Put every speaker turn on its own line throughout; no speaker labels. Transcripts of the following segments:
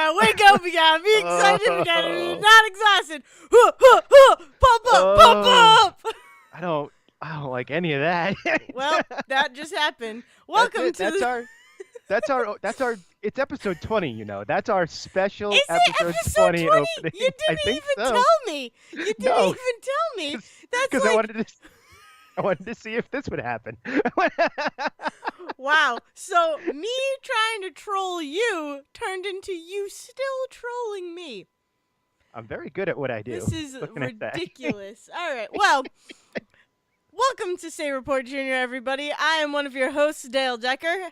gotta wake up. We gotta be excited. We gotta be not exhausted. Pump up, pump up.
I don't like any of that.
Well, that just happened. Welcome to
That's our it's episode 20, That's our special
Is it
episode
episode
20
20?
opening.
You
I
didn't
think
even
so.
tell me. You didn't
No.
even tell me. That's
Because
like
I wanted to see if this would happen.
wow. So me trying to troll you turned into you still trolling me.
I'm very good at what I do.
This is
What can I say?
ridiculous. All right. Well, welcome to Say Report Jr., everybody. I am one of your hosts, Dale Decker.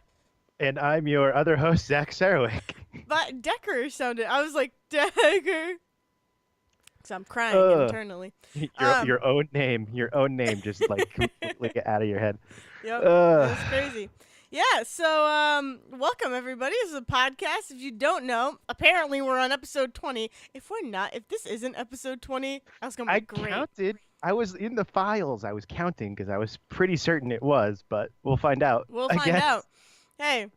And I'm your other host, Zach Sarwick.
But Decker sounded, I was like, Decker. So I'm crying internally.
Your own name just like completely get out of your head.
Yep, that's crazy. Yeah, so welcome everybody. This is a podcast. If you don't know, apparently we're on episode 20. If this isn't episode 20, that's going to be great.
I counted. I was in the files. I was counting because I was pretty certain it was, but we'll find out.
We'll find out. Hey,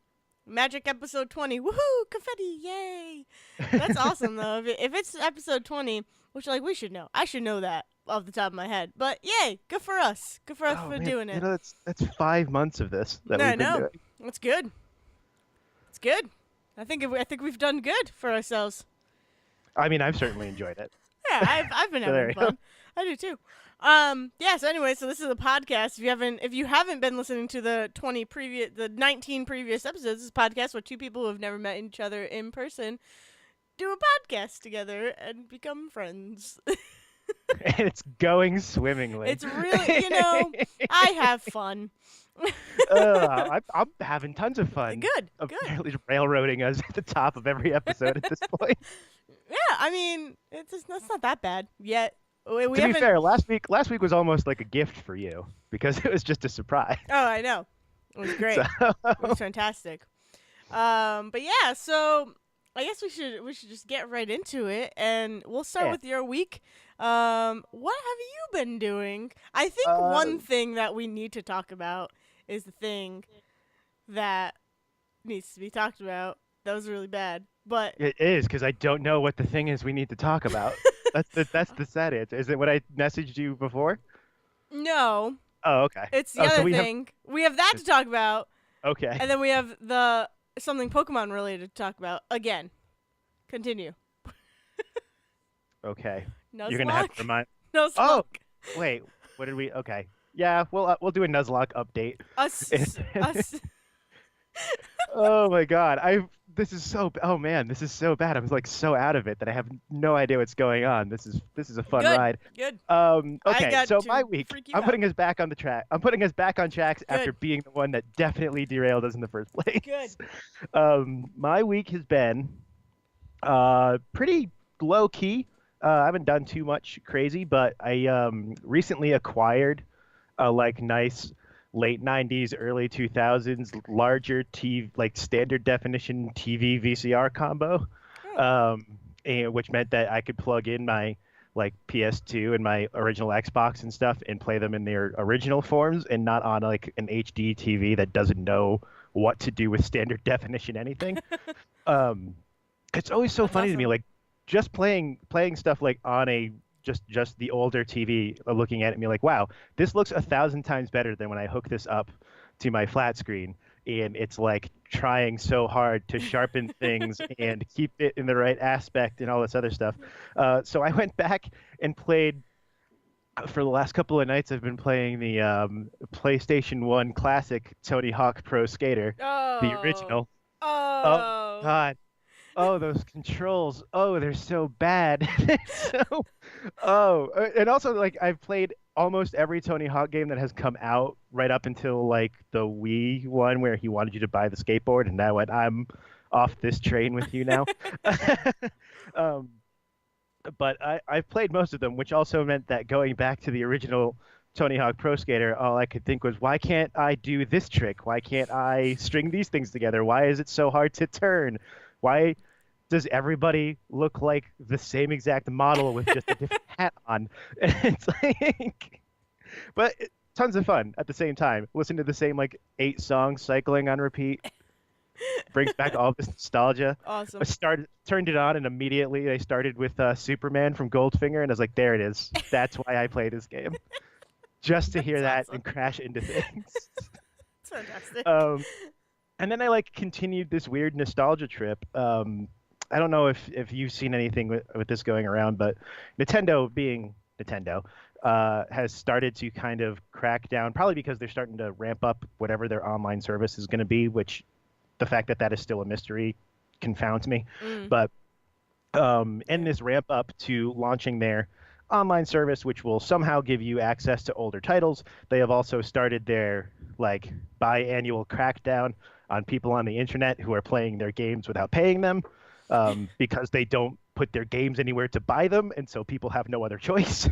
magic episode 20. Woohoo, confetti, yay. That's awesome though. If it's episode 20, which like we should know. I should know that off the top of my head. But yay, good for us. Good for us for doing it.
That's 5 months of this that we've been doing.
That's good. It's good. I think we've done good for ourselves.
I mean, I've certainly enjoyed it.
Yeah, I've been having fun. I do too. Yeah, so anyway, so this is a podcast. If you haven't been listening to the 19 previous episodes, this is a podcast where two people who have never met each other in person do a podcast together and become friends.
And it's going swimmingly.
It's really, I have fun.
I'm having tons of fun.
Good.
Apparently railroading us at the top of every episode at this point.
Yeah, I mean, that's not that bad yet. To
be fair, last week was almost like a gift for you because it was just a surprise.
Oh, I know. It was great. It was fantastic. But yeah, so I guess we should just get right into it, and we'll start with your week. What have you been doing? I think one thing that we need to talk about is the thing that needs to be talked about. That was really bad, but
it is because I don't know what the thing is we need to talk about. That's the sad answer. Is it what I messaged you before?
No.
Oh, okay.
It's the other thing. We have that to talk about.
Okay.
And then we have something Pokemon related to talk about again. Continue.
Okay.
Nuzlocke?
You're gonna have to remind.
Nuzlocke.
Oh, wait. What did we? Okay. Yeah, we'll do a Nuzlocke update.
Us.
Oh my God. This is so bad. I'm like so out of it that I have no idea what's going on. This is a fun ride.
Good.
Okay, so my week, I'm putting us back on the track. I'm putting us back on tracks after being the one that definitely derailed us in the first place.
Good.
My week has been pretty low key. I haven't done too much crazy, but I recently acquired a like late 90s, early 2000s larger TV, like standard definition TV VCR combo, which meant that I could plug in my like PS2 and my original Xbox and stuff and play them in their original forms and not on like an HD TV that doesn't know what to do with standard definition anything. It's always so funny to me, like just playing stuff like on a just the older TV, looking at it and be like, wow, this looks 1,000 times better than when I hook this up to my flat screen. And it's like trying so hard to sharpen things and keep it in the right aspect and all this other stuff. So I went back and played, for the last couple of nights, I've been playing the PlayStation 1 classic Tony Hawk Pro Skater, the original. Oh, God. Oh, those controls. Oh, they're so bad. And also, like, I've played almost every Tony Hawk game that has come out right up until, like, the Wii one where he wanted you to buy the skateboard, and I went, I'm off this train with you now. But I've played most of them, which also meant that going back to the original Tony Hawk Pro Skater, all I could think was, why can't I do this trick? Why can't I string these things together? Why is it so hard to turn? Why does everybody look like the same exact model with just a different hat on? And it's like, but tons of fun at the same time. Listen to the same like 8 songs cycling on repeat. Brings back all this nostalgia. I
Awesome.
turned it on, and immediately I started with Superman from Goldfinger, and I was like, there it is. That's why I play this game. Just to hear
That's
that
awesome.
and crash into things.
It's fantastic.
um, and then I like continued this weird nostalgia trip. I don't know if you've seen anything with this going around, but Nintendo, being Nintendo, has started to kind of crack down, probably because they're starting to ramp up whatever their online service is going to be, which the fact that that is still a mystery confounds me.
Mm,
But in
yeah.
this ramp up to launching their online service, which will somehow give you access to older titles, they have also started their like biannual crackdown on people on the internet who are playing their games without paying them, because they don't put their games anywhere to buy them, and so people have no other choice.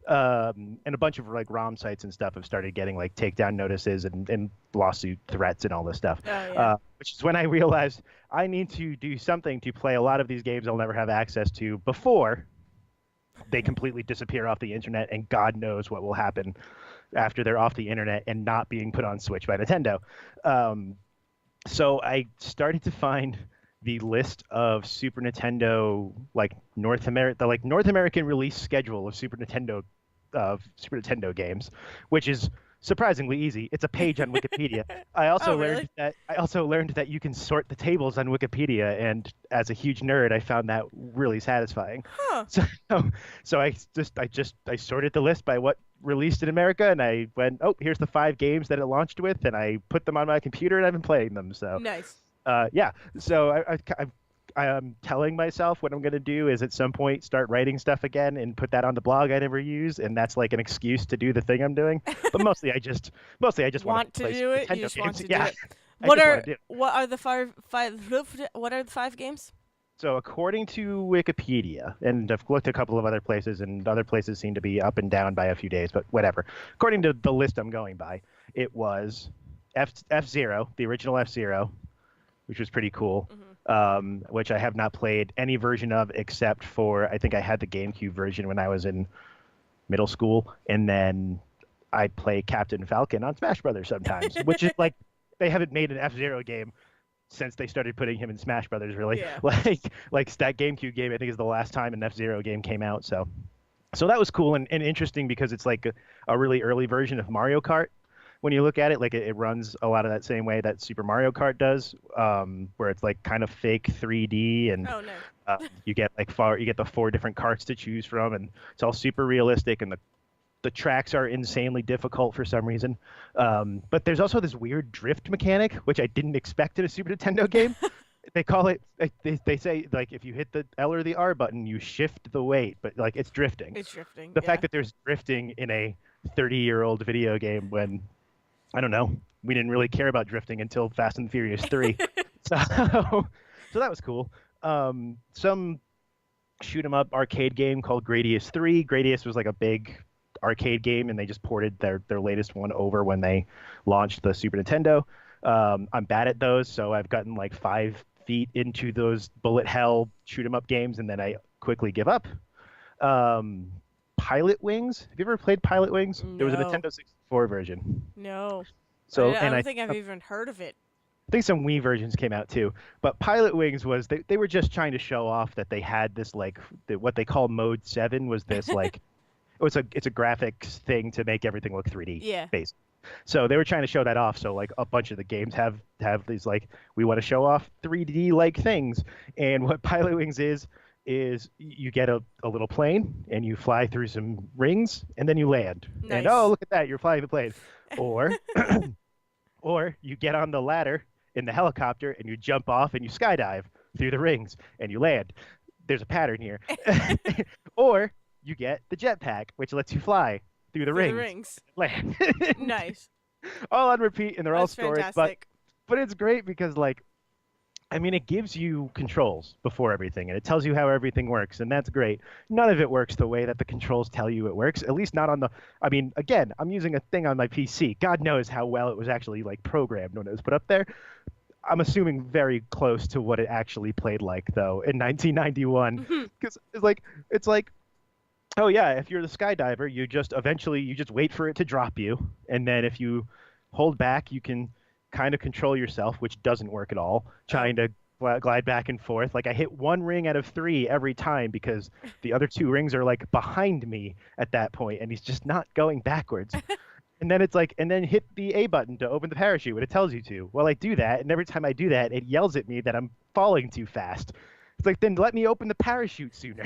And a bunch of like ROM sites and stuff have started getting like takedown notices and lawsuit threats and all this stuff.
Oh yeah.
Which is when I realized I need to do something to play a lot of these games I'll never have access to before they completely disappear off the internet, and God knows what will happen after they're off the internet and not being put on Switch by Nintendo. Um, so I started to find the list of Super Nintendo like the like North American release schedule of Super Nintendo games, which is surprisingly easy. It's a page on Wikipedia.
Oh really?
I also learned that you can sort the tables on Wikipedia, and as a huge nerd, I found that really satisfying.
Huh.
So so I sorted the list by what released in America, and I went, oh, here's the 5 games that it launched with, and I put them on my computer, and I've been playing them. So
Nice.
yeah, so I'm telling myself what I'm going to do is at some point start writing stuff again and put that on the blog I never use, and that's like an excuse to do the thing I'm doing. But mostly I just want
Want
to
to
play
do
Super
it? You
Nintendo
just want
games.
to do
Yeah,
it.
I
What
just want
are
to do it.
what are the five what are the 5 games?
So according to Wikipedia, and I've looked a couple of other places, and other places seem to be up and down by a few days, but whatever. According to the list I'm going by, it was F-Zero, the original F-Zero, which was pretty cool.
Hmm.
Which I have not played any version of except for I think I had the GameCube version when I was in middle school, and then I'd play Captain Falcon on Smash Brothers sometimes, which is like they haven't made an F-Zero game since they started putting him in Smash Brothers, really.
Yeah.
Like that GameCube game I think is the last time an F-Zero game came out. So that was cool and interesting because it's like a really early version of Mario Kart. When you look at it, like it runs a lot of that same way that Super Mario Kart does, where it's like kind of fake 3D, and
Oh nice.
you get you get the 4 different carts to choose from, and it's all super realistic, and the tracks are insanely difficult for some reason. But there's also this weird drift mechanic, which I didn't expect in a Super Nintendo game. They call it, they say, like, if you hit the L or the R button, you shift the weight, but, like, it's drifting.
It's drifting.
The
Yeah.
fact that there's drifting in a 30-year-old video game when, I don't know, we didn't really care about drifting until Fast and Furious 3. So, so that was cool. Some shoot 'em up arcade game called Gradius 3. Gradius was like a big arcade game, and they just ported their latest one over when they launched the Super Nintendo. I'm bad at those, so I've gotten like 5 feet into those bullet hell shoot 'em up games, and then I quickly give up. Um, Pilot Wings. Have you ever played Pilot Wings? There was a
No.
Nintendo 64 version.
No.
So,
I
and
don't think I've even heard of it.
I think some Wii versions came out too. But Pilot Wings was they were just trying to show off that they had this like what they call Mode 7 was this like it's a graphics thing to make everything look 3D
Yeah.
based. So they were trying to show that off. So like a bunch of the games have these like we want to show off 3D like things. And what Pilot Wings is you get a little plane and you fly through some rings and then you land. And oh,
Nice.
look at that, you're flying the plane. Or or you get on the ladder in the helicopter and you jump off and you skydive through the rings and you land. There's a pattern here. Or you get the jetpack, which lets you fly through the
Through the
rings,
rings.
land,
Nice.
all on repeat, and they're all
That's
stories. But
fantastic.
it's great because like I mean, it gives you controls before everything, and it tells you how everything works, and that's great. None of it works the way that the controls tell you it works, at least not on the. I mean, again, I'm using a thing on my PC. God knows how well it was actually like programmed when it was put up there. I'm assuming very close to what it actually played like, though, in 1991,
Mhm.
because it's like, oh yeah, if you're the skydiver, you just wait for it to drop you, and then if you hold back, you can kind of control yourself, which doesn't work at all.
Oh.
Trying to glide back and forth. Like I hit one ring out of three every time because the other two rings are like behind me at that point, and he's just not going backwards. And then it's like, and then hit the A button to open the parachute when it tells you to. Well, I do that, and every time I do that, it yells at me that I'm falling too fast. It's like, then let me open the parachute sooner.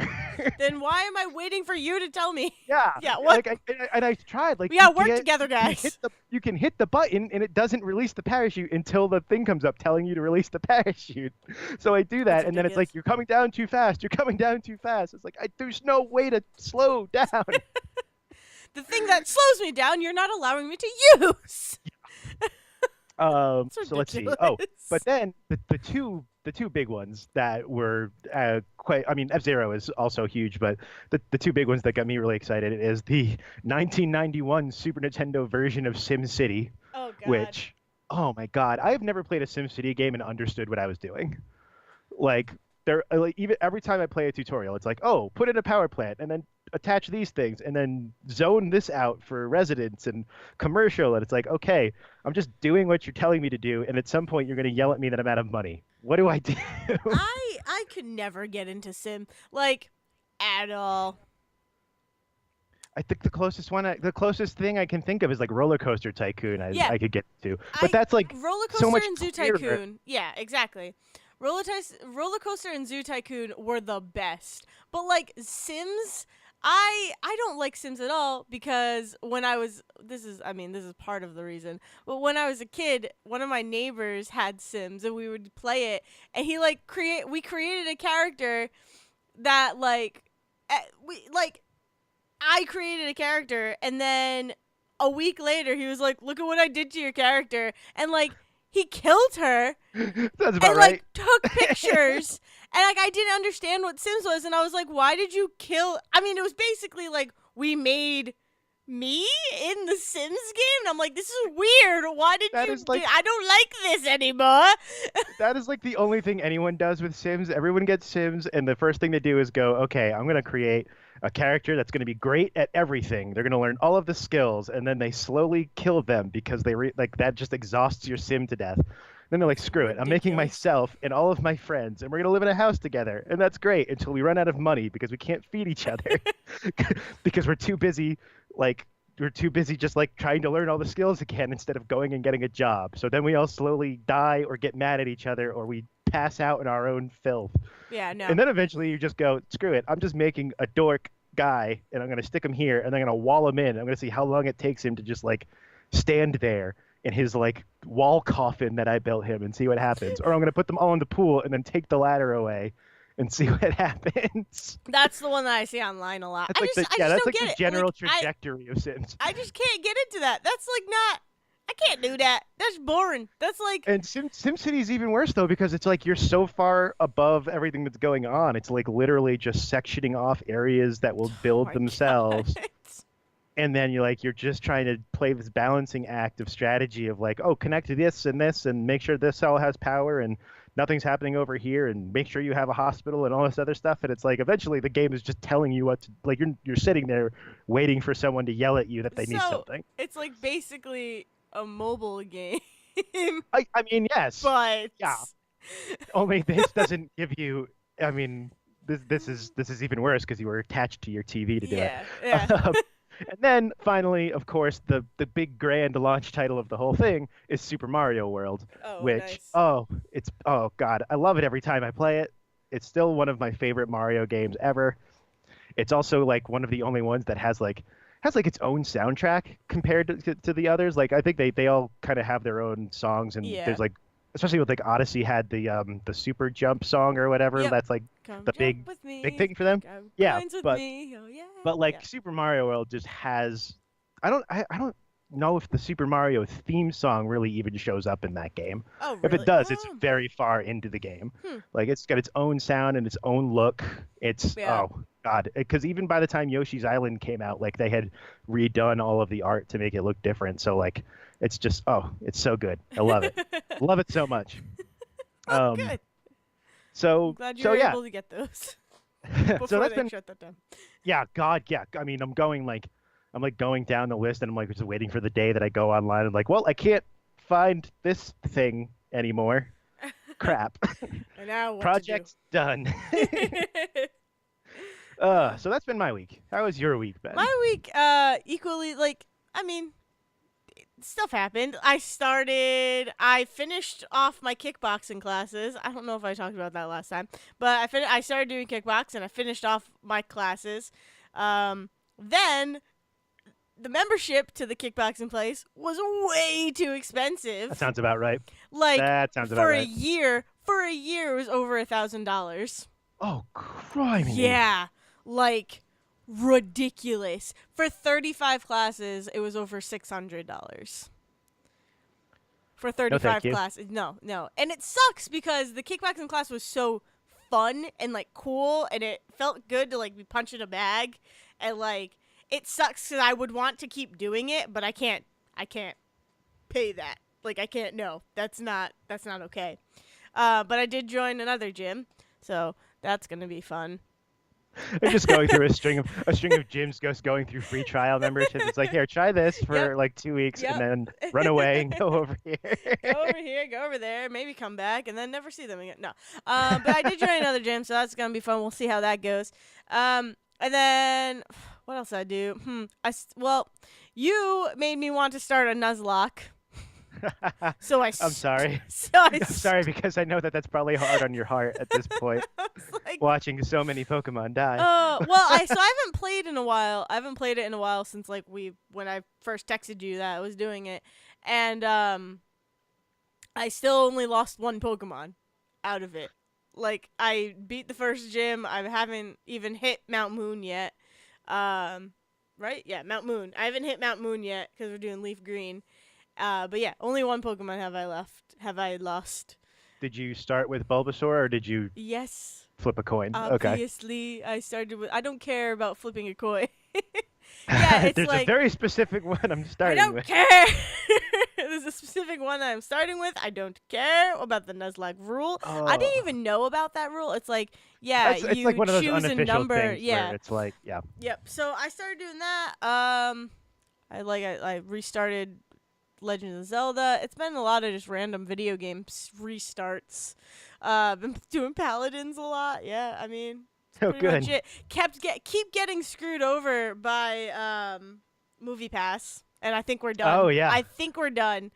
Then why am I waiting for you to tell me?
Yeah,
Yeah, what?
like and I tried. Like
We gotta work together, guys.
you can hit the button, and it doesn't release the parachute until the thing comes up telling you to release the parachute. So I do
That's
that, and then it's
ridiculous.
like, you're coming down too fast. You're coming down too fast. It's like, there's no way to slow down.
The thing that slows me down, you're not allowing me to use. It's
So let's see.
ridiculous.
Oh, but then the two big ones that were quite. I mean, F-Zero is also huge, but the two big ones that got me really excited is the 1991 Super Nintendo version of SimCity,
Oh God.
which, oh my God, I have never played a SimCity game and understood what I was doing. Like there, like even every time I play a tutorial, it's like, oh, put in a power plant and then attach these things and then zone this out for residents and commercial. And it's like, okay, I'm just doing what you're telling me to do, and at some point you're going to yell at me that I'm out of money. What do I do?
I could never get into Sim like at all.
I think the closest thing I can think of is like Roller Coaster Tycoon.
Yeah.
I could get to, but that's like
Roller
so
Coaster
much
and Zoo
clearer.
Tycoon. Yeah, exactly. Roller Coaster and Zoo Tycoon were the best. But like Sims, I don't like Sims at all because when I was this is part of the reason. But when I was a kid, one of my neighbors had Sims and we would play it, and he like we created a character that I created a character, and then a week later he was like, "Look at what I did to your character," and like he killed her
That's about
and
right.
like took pictures, and like I didn't understand what Sims was, and I was like, "Why did you kill?" I mean, it was basically like we made me in the Sims game. And I'm like, this is weird. Why did
That
you?
is like
I don't like this anymore.
that is like the only thing anyone does with Sims. Everyone gets Sims, and the first thing they do is go, okay, I'm going to create a character that's going to be great at everything. They're going to learn all of the skills, and then they slowly kill them because like that just exhausts your Sim to death. Then they're like, screw it. I'm making
Ridiculous.
myself and all of my friends, and we're going to live in a house together. And that's great until we run out of money because we can't feed each other because we're too busy, like, we're too busy just like trying to learn all the skills again instead of going and getting a job. So then we all slowly die or get mad at each other or we pass out in our own filth.
Yeah, no.
And then eventually you just go, screw it. I'm just making a dork guy and I'm going to stick him here and I'm going to wall him in. I'm going to see how long it takes him to just like stand there in his like wall coffin that I built him and see what happens. Or I'm going to put them all in the pool and then take the ladder away and see what happens.
That's the one that I see online a lot.
That's
I
like
just
that's
don't
like
get
the
it.
general
Like,
trajectory of Sims.
I just can't get into that. That's like not. I can't do that. That's boring. That's like.
And SimCity is even worse though because it's like you're so far above everything that's going on. It's like literally just sectioning off areas that will
Oh
build
my
themselves.
God.
And then you're just trying to play this balancing act of strategy of like, oh, connect to this and make sure this all has power and nothing's happening over here and make sure you have a hospital and all this other stuff. And it's like eventually the game is just telling you what to, like you're sitting there waiting for someone to yell at you that they need something.
It's like basically a mobile game.
I mean, yes.
But
yeah. Only this doesn't give you. I mean, this is even worse because you were attached to your TV to do it.
Yeah.
And then finally, of course, the big grand launch title of the whole thing is Super Mario World,
Oh,
which
nice.
oh God, I love it every time I play it. It's still one of my favorite Mario games ever. It's also like one of the only ones that has its own soundtrack compared to the others. Like I think they all kind of have their own songs, and
Yeah.
there's like especially with like Odyssey had the Super Jump song or whatever.
Yep.
That's like
Come
the
jump
big
with me.
big thing for them.
Go
Yeah,
coins with
but
me. Oh yeah.
but like
Yeah.
Super Mario World just has I don't know if the Super Mario theme song really even shows up in that game.
Oh
If
really?
it does, it's
Oh.
very far into the game.
Hmm.
Like it's got its own sound and its own look. It's
Yeah.
oh God, because even by the time Yoshi's Island came out, like they had redone all of the art to make it look different. So like it's just it's so good. I love it. Love it so much.
Oh, good.
So
I'm glad you
so
were
yeah.
able to get those
So
before
that's
they
been
shut that down.
yeah, God, yeah. I mean, I'm like going down the list and I'm like just waiting for the day that I go online and like, well, I can't find this thing anymore. Crap.
And now what to do?
Project's done.
Uh,
So that's been my week. How was your week, Ben?
my week, equally, like, I mean, stuff happened. I finished off my kickboxing classes. I don't know if I talked about that last time, but I started doing kickboxing. I finished off my classes. Then the membership to the kickboxing place was way too expensive.
That sounds about right.
Like,
That sounds about right.
For a year, it was over $1,000.
Oh, criminy.
Yeah, like ridiculous. For 35 classes, it was over $600. For 35
thank you.
classes. No. And it sucks because the kickboxing class was so fun and like cool, and it felt good to like be punching a bag, and like it sucks because I would want to keep doing it, but I can't pay that. Like I can't. No, that's not okay. But I did join another gym, so that's gonna be fun.
I'm just going through a string of gyms just going through free trial memberships. It's like, here, try this for like 2 weeks, and then run away and go over here.
Go over here, go over there, maybe come back, and then never see them again. No, but I did join another gym, so that's gonna be fun. We'll see how that goes. And then what else did I do? Well, you made me want to start a Nuzlocke. So I'm
sorry.
So
I'm sorry because I know that that's probably hard on your heart at this point.
Like,
watching so many Pokemon die.
Well, I haven't played in a while. I haven't played it in a while since like when I first texted you that I was doing it, and I still only lost one Pokemon out of it. Like I beat the first gym. I haven't even hit Mount Moon yet. Right? Yeah, Mount Moon. I haven't hit Mount Moon yet because we're doing Leaf Green. But yeah, only one Pokemon have I lost.
Did you start with Bulbasaur or did you
Yes.
flip a coin?
Obviously, okay. I started with. I don't care about flipping a coin. Yeah, it's
There's
like
a very specific one I'm starting with.
I don't care. There's a specific one that I'm starting with. I don't care about the Nuzlocke rule. I didn't even know about that rule. It's like, yeah,
it's
you
like one of those
choose a
unofficial
number.
things
Yeah,
where it's like, yeah.
Yep. So I started doing that. I restarted Legend of Zelda. It's been a lot of just random video game restarts. Been doing Paladins a lot. Yeah, I mean,
Oh,
pretty much
good.
it. Keep getting screwed over by Movie Pass, and I think we're done.
Oh, yeah.
I think we're done.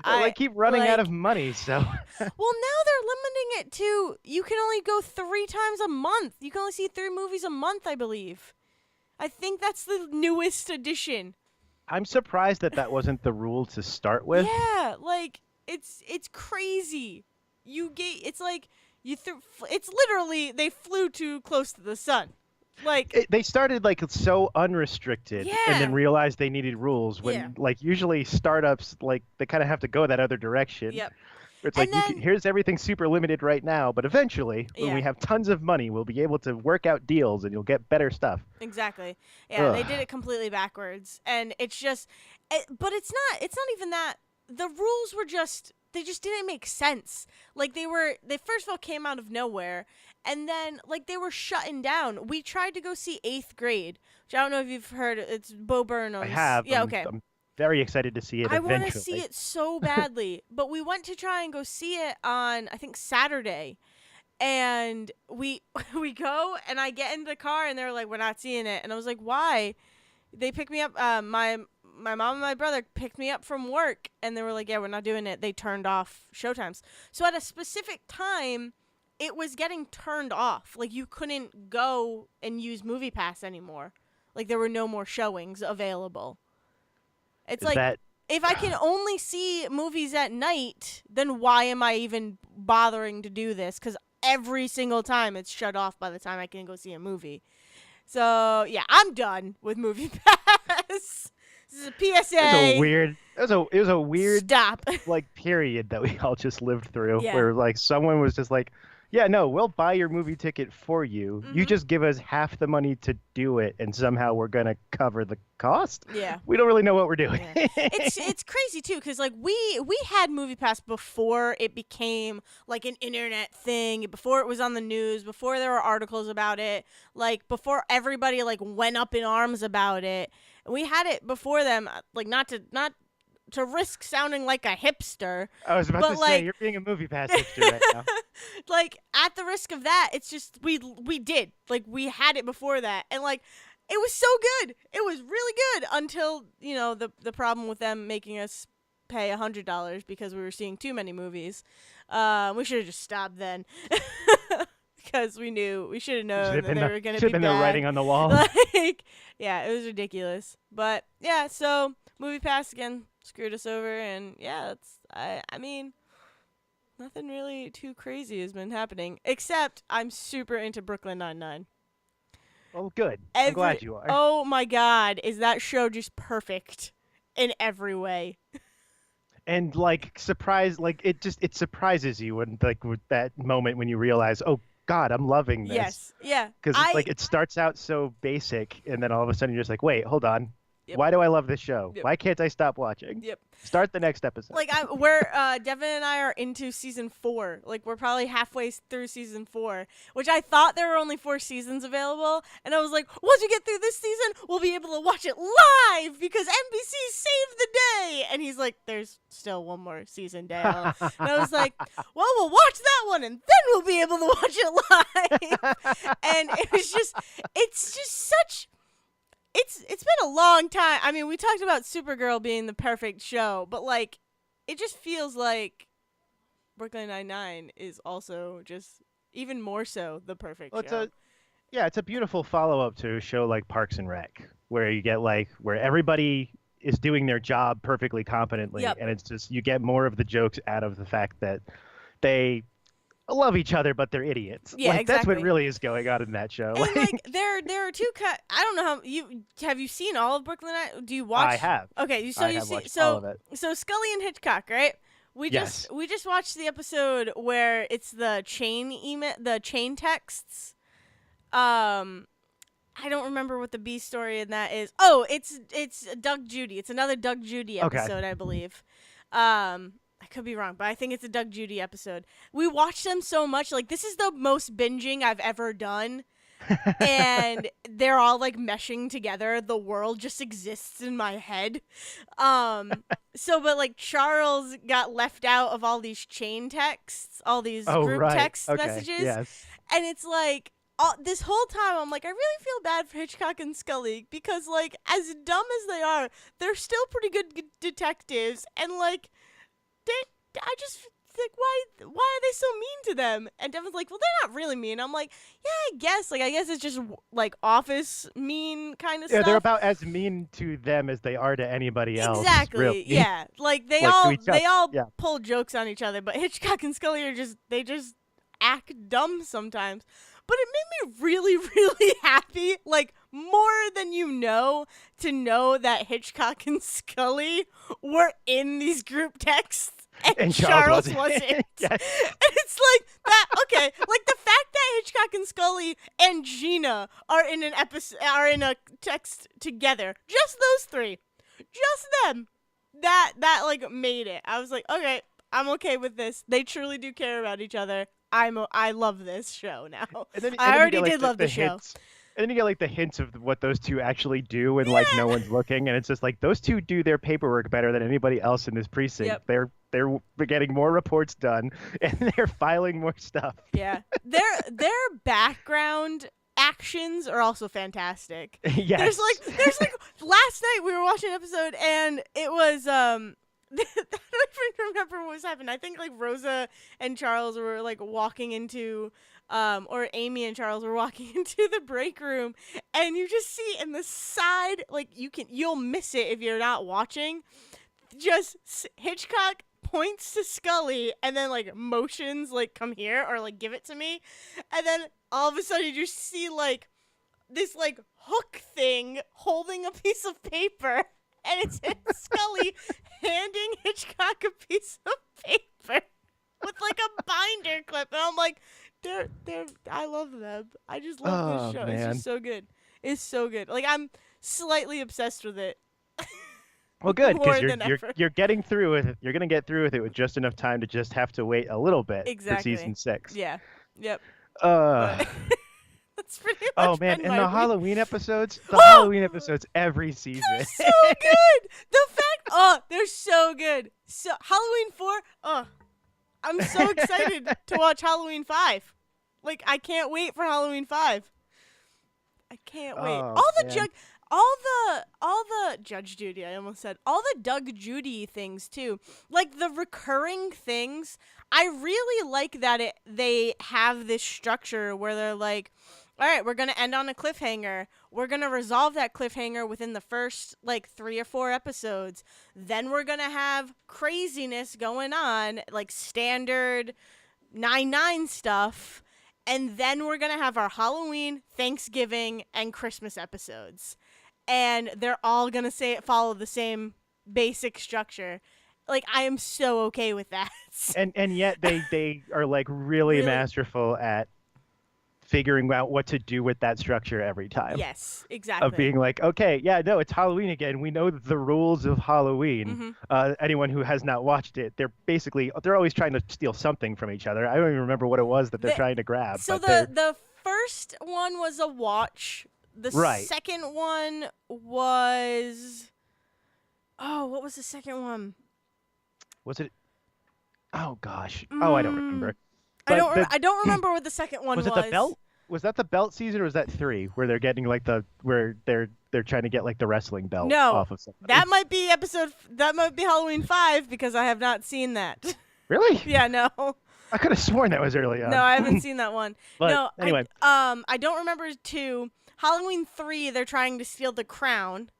Well, I keep running out of money, so.
Well, now they're limiting it to you can only go 3 times a month. You can only see 3 movies a month, I believe. I think that's the newest edition.
I'm surprised that wasn't the rule to start with.
Yeah, like it's crazy. It's like it's literally they flew too close to the sun. Like
They started like so unrestricted and then realized they needed rules when like usually startups like they kind of have to go that other direction.
Yep.
It's like here's everything super limited right now, but eventually when we have tons of money, we'll be able to work out deals and you'll get better stuff.
Exactly. Yeah, they did it completely backwards, and it's just, but it's not even that. The rules were they just didn't make sense. Like they first of all came out of nowhere, and then like they were shutting down. We tried to go see 8th Grade, which I don't know if you've heard. It's Bo Burnham's.
I have.
Yeah. Okay.
I'm very excited to see it eventually.
I want to see it so badly, but we went to try and go see it on I think Saturday, and we go and I get into the car and they're like, we're not seeing it, and I was like, why? They picked me up. My mom and my brother picked me up from work, and they were like, yeah, we're not doing it. They turned off showtimes. So at a specific time, it was getting turned off. Like you couldn't go and use Movie Pass anymore. Like there were no more showings available. It's if I can only see movies at night, then why am I even bothering to do this? Because every single time it's shut off by the time I can go see a movie. So yeah, I'm done with Movie Pass. This is a PSA.
It was a weird
stop
like period that we all just lived through,
Yeah.
where like someone was just like, yeah, no, we'll buy your movie ticket for you.
Mm-hmm.
You just give us half the money to do it, and somehow we're gonna cover the cost.
Yeah.
We don't really know what we're doing.
Yeah. It's crazy too, because like we had Movie Pass before it became like an internet thing, before it was on the news, before there were articles about it, like before everybody like went up in arms about it. And we had it before them, like not to risk sounding like a hipster.
I was about
but
to
like,
say you're being a movie pass hipster right now.
like at the risk of that, it's just we did like we had it before that, and like it was so good. It was really good until the problem with them making us pay $100 because we were seeing too many movies. We should have just stopped then. Because we should have known that they were going to be bad.
Should have been the writing on the wall.
Like, yeah, it was ridiculous. But yeah, so Movie Pass again screwed us over, and yeah, I mean, nothing really too crazy has been happening, except I'm super into Brooklyn Nine-Nine.
Oh, good. I'm glad you are.
Oh my God, is that show just perfect in every way?
And like it surprises you when like with that moment when you realize, oh God, I'm loving this.
Yes, yeah.
Because it's like it starts out so basic, and then all of a sudden you're just like, wait, hold on.
Yep.
Why do I love this show?
Yep.
Why can't I stop watching?
Yep.
Start the next episode.
Like Devin and I are into season 4. Like we're probably halfway through season 4, which I thought there were only 4 seasons available, and I was like, once we get through this season, we'll be able to watch it live because NBC saved the day. And he's like, there's still one more season, Dale. And I was like, well, we'll watch that one, and then we'll be able to watch it live. And it's just such. It's been a long time. I mean, we talked about Supergirl being the perfect show, but like, it just feels like Brooklyn Nine-Nine is also just even more so the perfect show.
It's a beautiful follow-up to a show like Parks and Rec, where you get where everybody is doing their job perfectly competently, and it's just you get more of the jokes out of the fact that they love each other, but they're idiots.
Yeah, exactly.
That's what really is going on in that show.
And there are two I don't know how have you seen all of Brooklyn Nine? Do you watch?
I have.
Okay, so you see
all of it.
So Scully and Hitchcock, right? We just watched the episode where it's the chain texts. I don't remember what the B story in that is. Oh, it's Doug Judy. It's another Doug Judy episode, I believe. I could be wrong, but I think it's a Doug Judy episode. We watched them so much. Like, this is the most binging I've ever done. And they're all, like, meshing together. The world just exists in my head. But, like, Charles got left out of all these chain texts, all these group text messages.
Yes.
And it's like, this whole time, I'm like, I really feel bad for Hitchcock and Scully because, like, as dumb as they are, they're still pretty good detectives. And, like, I just like, why are they so mean to them? And Devin's like, well, they're not really mean. I'm like, yeah, I guess it's just like office mean kind of stuff.
Yeah, they're about as mean to them as they are to anybody else.
Exactly.
Really.
Yeah. Like they all pull jokes on each other, but Hitchcock and Scully are just act dumb sometimes. But it made me really, really happy, like more than to know that Hitchcock and Scully were in these group texts and Charles wasn't.
Yes.
And it's like that. Okay, like the fact that Hitchcock and Scully and Gina are in a text together, just those 3, just them. That like made it. I was like, okay, I'm okay with this. They truly do care about each other. I love this show now. I already did love the show.
And then you get like the hints of what those 2 actually do when like no one's looking, and it's just like those 2 do their paperwork better than anybody else in this precinct. Yep. They're getting more reports done, and they're filing more stuff.
Yeah, their background actions are also fantastic.
Yes.
There's like last night we were watching an episode and it was I don't even remember what was happening. I think like Rosa and Charles were like walking into or Amy and Charles were walking into the break room, and you just see in the side, like you'll miss it if you're not watching, just Hitchcock points to Scully and then like motions like come here or like give it to me, and then all of a sudden you just see like this like hook thing holding a piece of paper, and it's Scully handing Hitchcock a piece of paper with like a binder clip, and I'm like, I love them. I just love this show. Man. It's just so good. It's so good. Like I'm slightly obsessed with it.
Well, good, because you're getting through with it. You're gonna get through with it with just enough time to just have to wait a little bit for season 6.
Yeah. Yep. That's pretty much.
Oh man, and the Halloween episodes, Halloween episodes every season.
They're so good. The fact Oh, they're so good. So Halloween 4. Oh, I'm so excited to watch Halloween 5. Like I can't wait for Halloween 5. I can't wait.
Oh man.
All the Judge Judy, I almost said. All the Doug Judy things too. Like the recurring things. I really like that they have this structure where they're like, all right, we're going to end on a cliffhanger. We're going to resolve that cliffhanger within the first like 3 or 4 episodes. Then we're going to have craziness going on, like standard 9-9 stuff. And then we're going to have our Halloween, Thanksgiving, and Christmas episodes. And they're all going to follow the same basic structure. Like, I am so okay with that.
And yet they are like really masterful at figuring out what to do with that structure every time.
Yes, exactly.
Of being like, okay, yeah, no, it's Halloween again. We know the rules of Halloween.
Mm-hmm.
Anyone who has not watched it, they're always trying to steal something from each other. I don't even remember what it was that they're trying to grab.
So
but
the first one was a watch. The
right.
second one was, what was the second one?
Was it? Oh gosh. Oh, I don't remember.
I don't remember what the second one was.
Was it the belt? Was that the belt season, or was that 3 where they're getting like where they're trying to get like the wrestling belt off of somebody?
That might be Halloween 5 because I have not seen that.
Really?
Yeah, no.
I could have sworn that was early on.
No, I haven't seen that one.
But
no,
anyway.
I don't remember 2. Halloween 3, they're trying to steal the crown.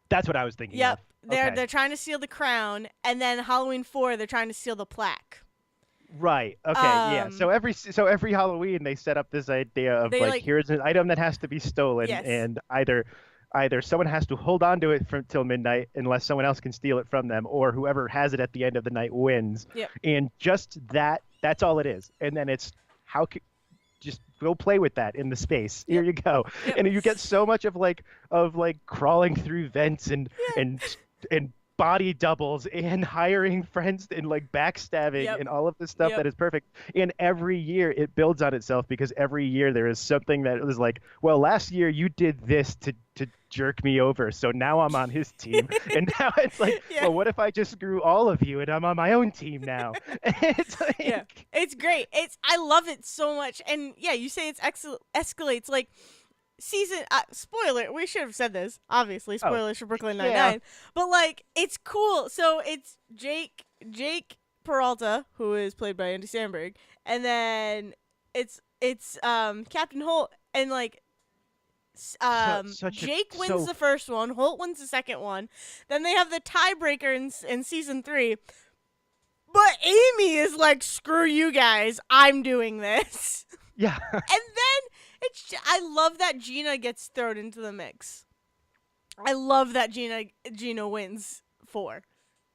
That's what I was thinking.
Yep.
Of.
They're trying to steal the crown, and then Halloween 4, they're trying to steal the plaque.
Right. Okay. Yeah. So every Halloween they set up this idea of like here's an item that has to be stolen, and either someone has to hold on to it till midnight unless someone else can steal it from them, or whoever has it at the end of the night wins.
Yep.
And just that's all it is. And then it's just go play with that in the space. Here you go.
Yep.
And you get so much of crawling through vents and body doubles and hiring friends and like backstabbing and all of this stuff that is perfect. And every year it builds on itself because every year there is something that was like, well, last year you did this to jerk me over, so now I'm on his team. And now it's like, well, what if I just screw all of you and I'm on my own team now? It's like,
it's great. I love it so much. And yeah, you say it's escalates like season spoiler, we should have said this, obviously, spoilers for Brooklyn Nine-Nine, but like it's cool. So it's Jake Peralta, who is played by Andy Samberg, and then it's Captain Holt, and like Jake wins the first one, Holt wins the second one, then they have the tiebreaker in season 3, but Amy is like, screw you guys, I'm doing this.
Yeah.
And then I love that Gina gets thrown into the mix. I love that Gina wins 4.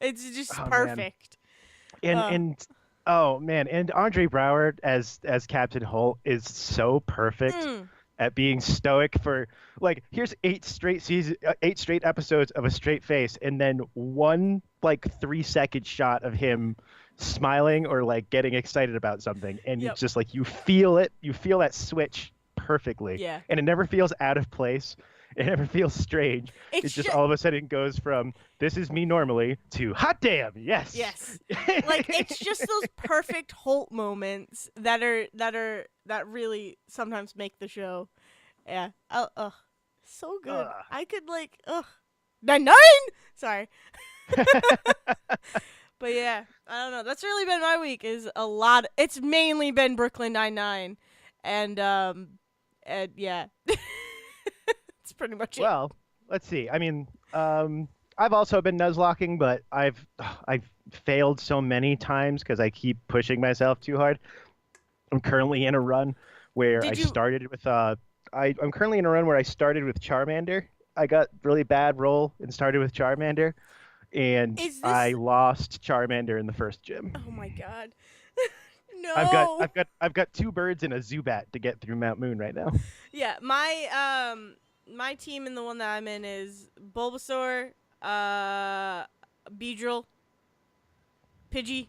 It's just perfect.
Man. And Andre Braugher as Captain Holt is so perfect at being stoic for like, here's 8 straight episodes of a straight face, and then one like 3-second shot of him smiling or like getting excited about something, and it's just like you feel that switch perfectly, and it never feels out of place, it never feels strange. It's just all of a sudden goes from this is me normally to hot damn, yes.
Like it's just those perfect Holt moments that really sometimes make the show. So good. I could like 9 sorry. But yeah, I don't know. That's really been my week. It's mainly been Brooklyn Nine-Nine, and yeah, it's pretty much it.
Well, let's see. I mean, I've also been nuzlocking, but I've failed so many times because I keep pushing myself too hard. I'm currently in a run where started with I'm currently in a run where I started with Charmander. I got really bad roll and started with Charmander. And I lost Charmander in the first gym.
Oh my god. No.
I've got 2 birds and a Zubat to get through Mount Moon right now.
Yeah, my team and the one that I'm in is Bulbasaur, Beedrill, Pidgey,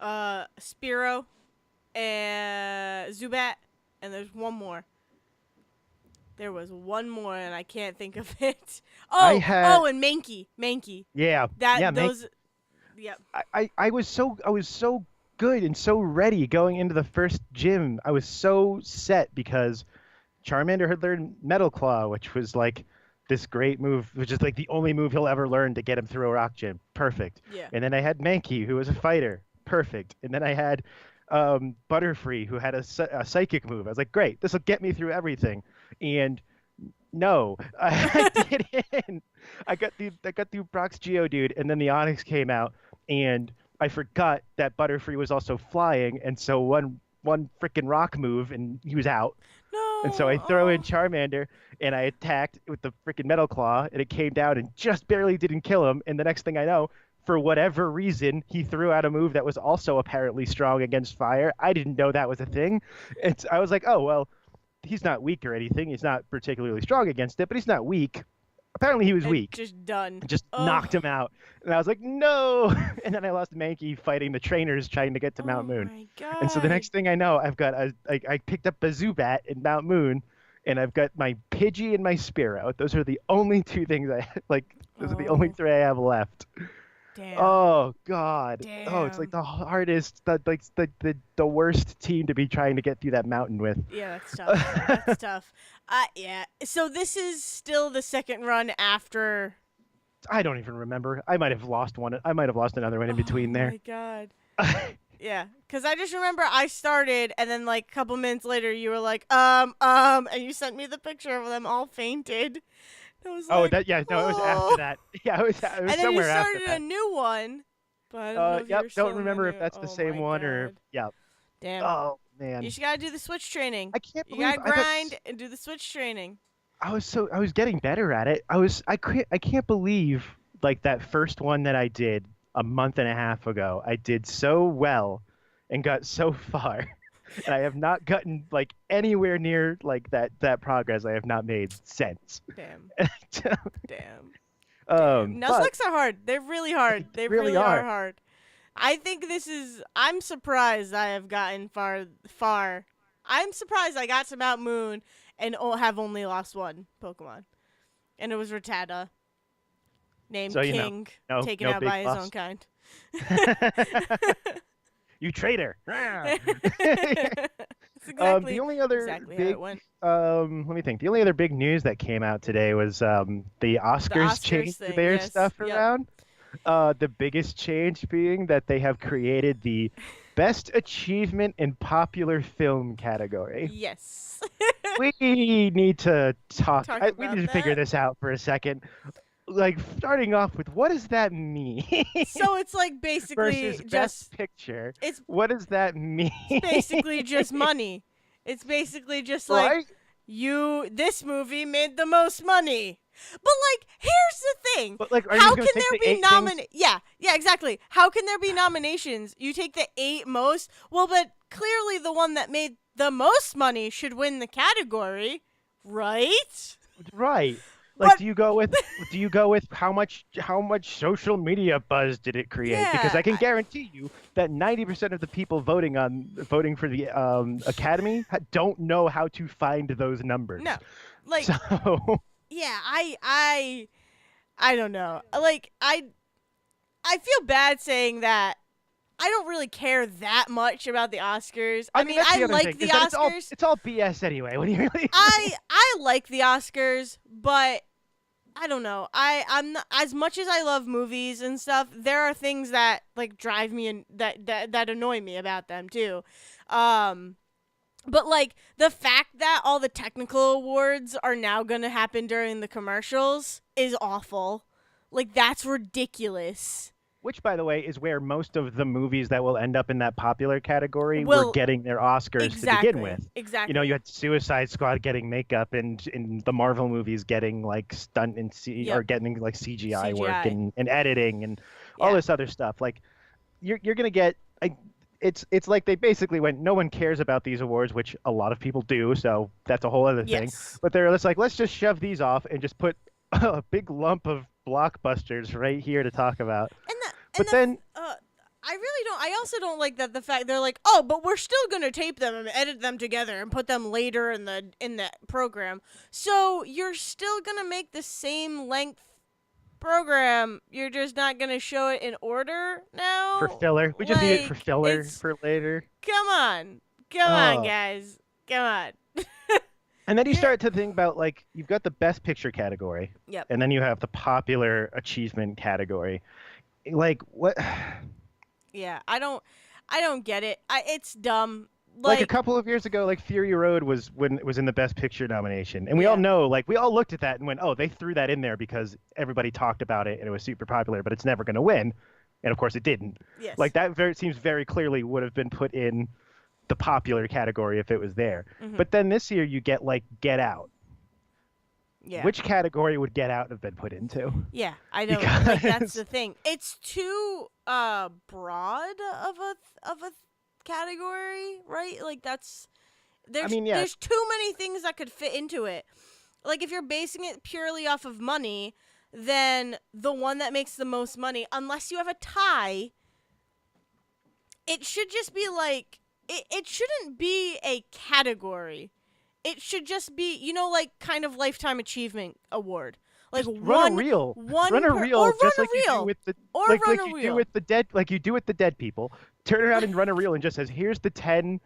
Spearow, and Zubat, and there's one more. There was one more, and I can't think of it.
I
Oh,
had
oh, and Mankey.
yeah, yeah,
That
man.
those. Yep.
I was so good and so ready going into the first gym. I was so set because Charmander had learned Metal Claw, which was like this great move, which is like the only move he'll ever learn to get him through a rock gym. Perfect.
Yeah.
And then I had Mankey, who was a fighter. Perfect. And then I had Butterfree, who had a psychic move. I was like, great, this will get me through everything. And no, I didn't. I got through Brock's Geodude, and then the Onyx came out, and I forgot that Butterfree was also flying, and so one freaking rock move, and he was out.
No.
And so I throw in
Oh.
Charmander, and I attacked with the freaking Metal Claw, and it came down and just barely didn't kill him. And the next thing I know, for whatever reason, he threw out a move that was also apparently strong against fire. I didn't know that was a thing. I was like, oh well, he's not weak or anything. He's not particularly strong against it, but he's not weak. Apparently he was
And
weak.
just done.
Just
Oh.
knocked him out. And I was like, no. And then I lost Mankey fighting the trainers trying to get to
Oh
Mount Moon.
my
And so the
god.
next thing I know, I picked up a Zubat in Mount Moon, and I've got my Pidgey and my Spearow. Those are the only two things like. Those are the only
Oh.
three I have left.
Damn.
Oh God. Oh, it's like
Damn.
the hardest, the worst team to be trying to get through that mountain with.
Yeah, that's tough. That's tough. Yeah. So this is still the second run after.
I don't even remember. I might have lost one. I might have lost another one in
Oh
between there.
my god. Yeah, because I just remember I started, and then like a couple minutes later, you were like, and you sent me the picture of them all fainted. I was
Oh,
like,
that yeah, no, it was after
oh.
that. Yeah, it was
And then you
somewhere after
started a
that.
new one, but I don't know if you
Yep,
were
don't
still in the
remember if
new.
that's the
Oh
same
my
one or
god.
yeah.
Damn.
Oh
You
man,
just gotta do the switch training.
I can't
You
believe
gotta
I thought
grind and do the switch training.
I was getting better at it. I can't believe like that first one that I did a month and a half ago. I did so well and got so far. And I have not gotten like anywhere near like that progress I have not made since.
Damn. Damn. Damn.
But
Nuzlocks are hard. They're really hard.
they
They
really
really are
are.
hard. I think this is. I'm surprised I have gotten far. I'm surprised I got to Mount Moon and have only lost one Pokemon, and it was Rattata, named
So
King,
no
taken
no
out
big
by his own
loss.
kind.
You traitor.
That's exactly
The only other
exactly how
big
it went.
let me think. The only other big news that came out today was the
The
Oscars
Oscars
changed
thing,
their
yes.
stuff
Yep.
around. The biggest change being that they have created the Best Achievement in Popular Film category.
Yes.
We need to talk.
Talk
We need
about
to figure
that.
this out for a second. Like starting off with, what does that mean?
So it's like basically
Versus Best
just
Picture.
it's
What does that mean?
basically just money. It's basically just like
Right?
this movie made the most money. But like here's the thing.
But like, are you
How
just gonna
can
take
there
the
be
8 things?
Yeah, exactly. How can there be nominations? You take the 8 most? Well, but clearly the one that made the most money should win the category, right?
Right. Like,
But
do you go with how much social media buzz did it create? Because
yeah,
I can guarantee you that 90% of the people voting for the Academy don't know how to find those numbers.
no. Like
So
yeah, I don't know. Like I feel bad saying that I don't really care that much about the Oscars. I mean,
that's
I
the other
like
thing
the
is that
Oscars.
it's all BS anyway. What do you really?
I like the Oscars, but I don't know. I'm not, as much as I love movies and stuff, there are things that like drive me and that annoy me about them too. Um but like the fact that all the technical awards are now going to happen during the commercials is awful. Like that's ridiculous.
Which, by the way, is where most of the movies that will end up in that popular category were
Well,
getting their Oscars to begin
exactly.
with.
Exactly.
You had Suicide Squad getting makeup, and in the Marvel movies getting like stunt and or
Yep.
getting like CGI work
CGI.
and editing and all
Yeah.
this other stuff. Like you're gonna get. It's like they basically went. No one cares about these awards, which a lot of people do. So that's a whole other thing.
Yes.
But they're just like, let's just shove these off and just put a big lump of blockbusters right here to talk about.
And
But then,
uh I really don't. I also don't like that the fact they're like, oh, but we're still gonna tape them and edit them together and put them later in the program. So you're still gonna make the same length program. You're just not gonna show it in order
For
now.
filler. We just need it for
Like
filler
it's
for later.
come on,
Oh.
guys, come on.
And then you
Eh,
start to think about like you've got the best picture category,
yep.
and then you have the popular achievement category. Like what?
Yeah. I don't get it. It's dumb.
Like a
Like
couple of years ago, like Fury Road was when it was in the best picture nomination, and we all
yeah.
know, like we all looked at that and went, "Oh, they threw that in there because everybody talked about it and it was super popular, but it's never going to win." And of course, it didn't. Like
Yes.
that seems very clearly would have been put in the popular category if it was there.
Mhm.
But then this year you get like Get Out.
Yeah.
Which category would Get Out have been put into?
Yeah, I don't like that's
Because
the thing. It's too broad of a category, right? Like that's
I mean, yeah,
there's too many things that could fit into it. Like if you're basing it purely off of money, then the one that makes the most money, unless you have a tie, it should just be like it shouldn't be a category. It should just be, like kind of lifetime achievement award. Like
just run a
one
reel,
one
run a
per or
reel,
run
just
a
like you do
reel
with the
or run
like
a
you do
reel.
with the dead, like you do with the dead people. Turn around and run a reel and just says, "Here's the 10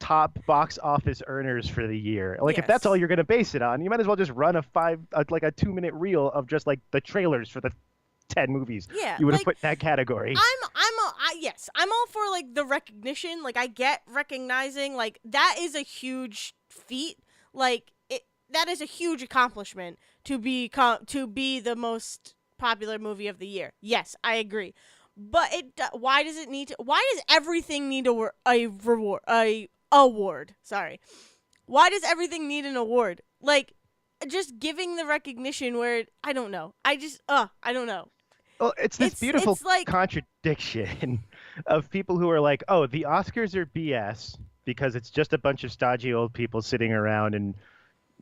top box office earners for the year." Like if that's all
Yes.
you're gonna base it on, you might as well just run like a 2 minute reel of just like the trailers for the 10 movies
Yeah,
you would have
like
put in that category.
yes, I'm all for like the recognition. Like I get recognizing like that is a huge feat. Like that is a huge accomplishment to be the most popular movie of the year. Yes, I agree. But why does it need to why does everything need a reward a award? Sorry. Why does everything need an award? Like just giving the recognition where I don't know. I don't know.
Well, it's this beautiful
It's like
contradiction of people who are like, "Oh, the Oscars are BS because it's just a bunch of stodgy old people sitting around and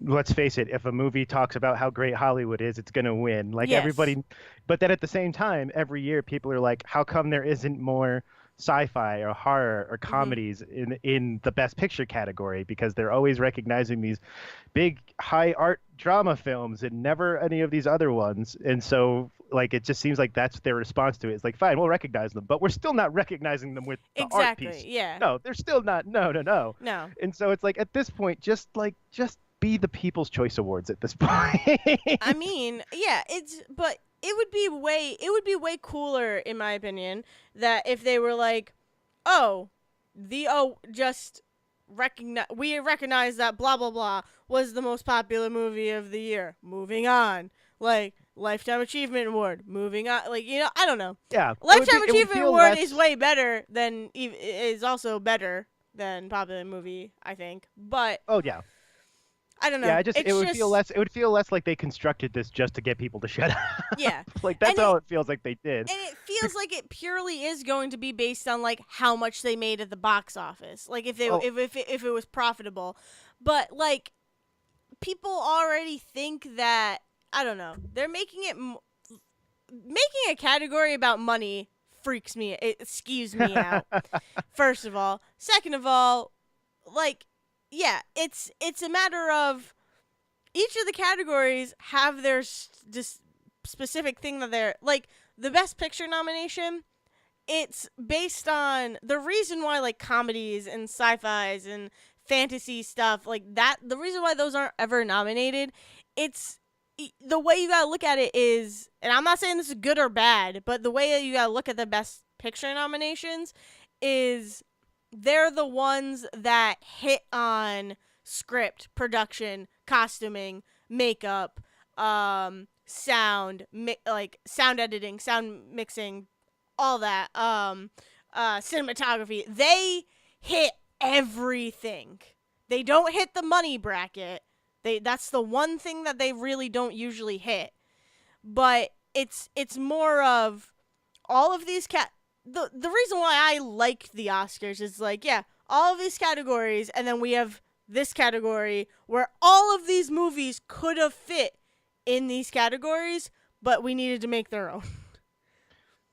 let's face it, if a movie talks about how great Hollywood is, it's going to win." Like
yes.
everybody, but then at the same time, every year people are like, how come there isn't more sci-fi or horror or
Mhm.
comedies in the best picture category? Because they're always recognizing these big high art drama films and never any of these other ones. And so like it just seems like that's their response to it. It's like, fine, we'll recognize them, but we're still not recognizing them with the art
Exactly.
piece.
Yeah.
No, they're still not. No, no, no.
No.
And so it's like at this point, just be the People's Choice Awards at this point.
I mean, yeah, but it would be way cooler in my opinion that if they were like, "Oh, just recognize that blah blah blah was the most popular movie of the year. Moving on." Like Lifetime Achievement Award. Moving on. Like, I don't know.
Yeah,
Lifetime
it would
Achievement
feel
Award is
less.
way better than is also better than popular movie, I think. But
Oh yeah,
I don't
yeah.
know.
It
It's
would feel
just
less. It would feel less like they constructed this just to get people to shut up.
yeah.
Like
And
that's
it
all it feels like they did.
and it feels like it purely is going to be based on like how much they made at the box office. Like if they
Oh
if it was profitable. But like people already think that I don't know. They're making a category about money freaks me. It skews me out. First of all, second of all, like yeah, it's a matter of each of the categories have their just specific thing that they're like the best picture nomination. It's based on the reason why like comedies and sci-fi's and fantasy stuff like that. The reason why those aren't ever nominated, it's the way you gotta look at it is, and I'm not saying this is good or bad, but the way you gotta look at the best picture nominations is they're the ones that hit on script, production, costuming, makeup, like sound editing, sound mixing, all that, cinematography. They hit everything. They don't hit the money bracket. That's the one thing that they really don't usually hit. But it's more of all of these the reason why I like the Oscars is like, yeah, all of these categories, and then we have this category where all of these movies could have fit in these categories, but we needed to make their own.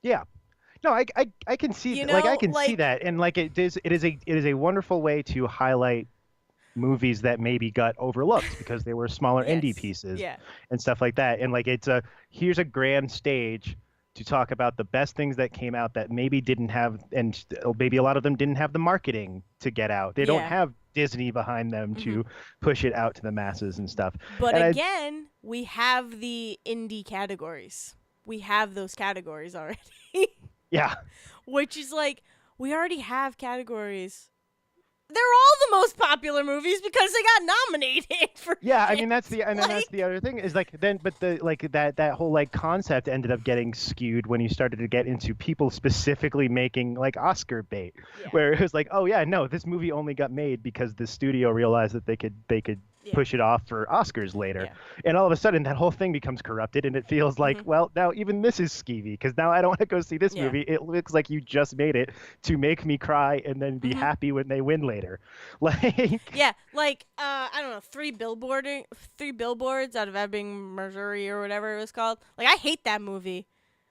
yeah, No, I can see
You
like I
know,
can see
like
that, and like it is a wonderful way to highlight movies that maybe got overlooked because they were smaller indie
yes,
pieces
yeah,
and stuff like that. And like here's a grand stage to talk about the best things that came out that maybe didn't have, and maybe a lot of them didn't have the marketing to get out. They don't
yeah.
have Disney behind them
hmm
to push it out to the masses and stuff.
But
And I
again, we have the indie categories. We have those categories already,
yeah.
which is like we already have categories. They're all the most popular movies because they got nominated for
Yeah, I
shit.
mean that's the
Like,
other thing is like then but the like that whole like concept ended up getting skewed when you started to get into people specifically making like Oscar bait,
yeah,
where it was like, oh yeah, no, this movie only got made because the studio realized that they could
yeah,
push it off for Oscars later.
yeah.
And all of a sudden that whole thing becomes corrupted and it feels like,
hmm
well, now even this is skeevy because now I don't want to go see this
Yeah.
movie. It looks like you just made it to make me cry and then be
hmm
happy when they win later. Like
Yeah, like I don't know, three billboards out of Ebbing, Missouri, or whatever it was called. Like, I hate that movie.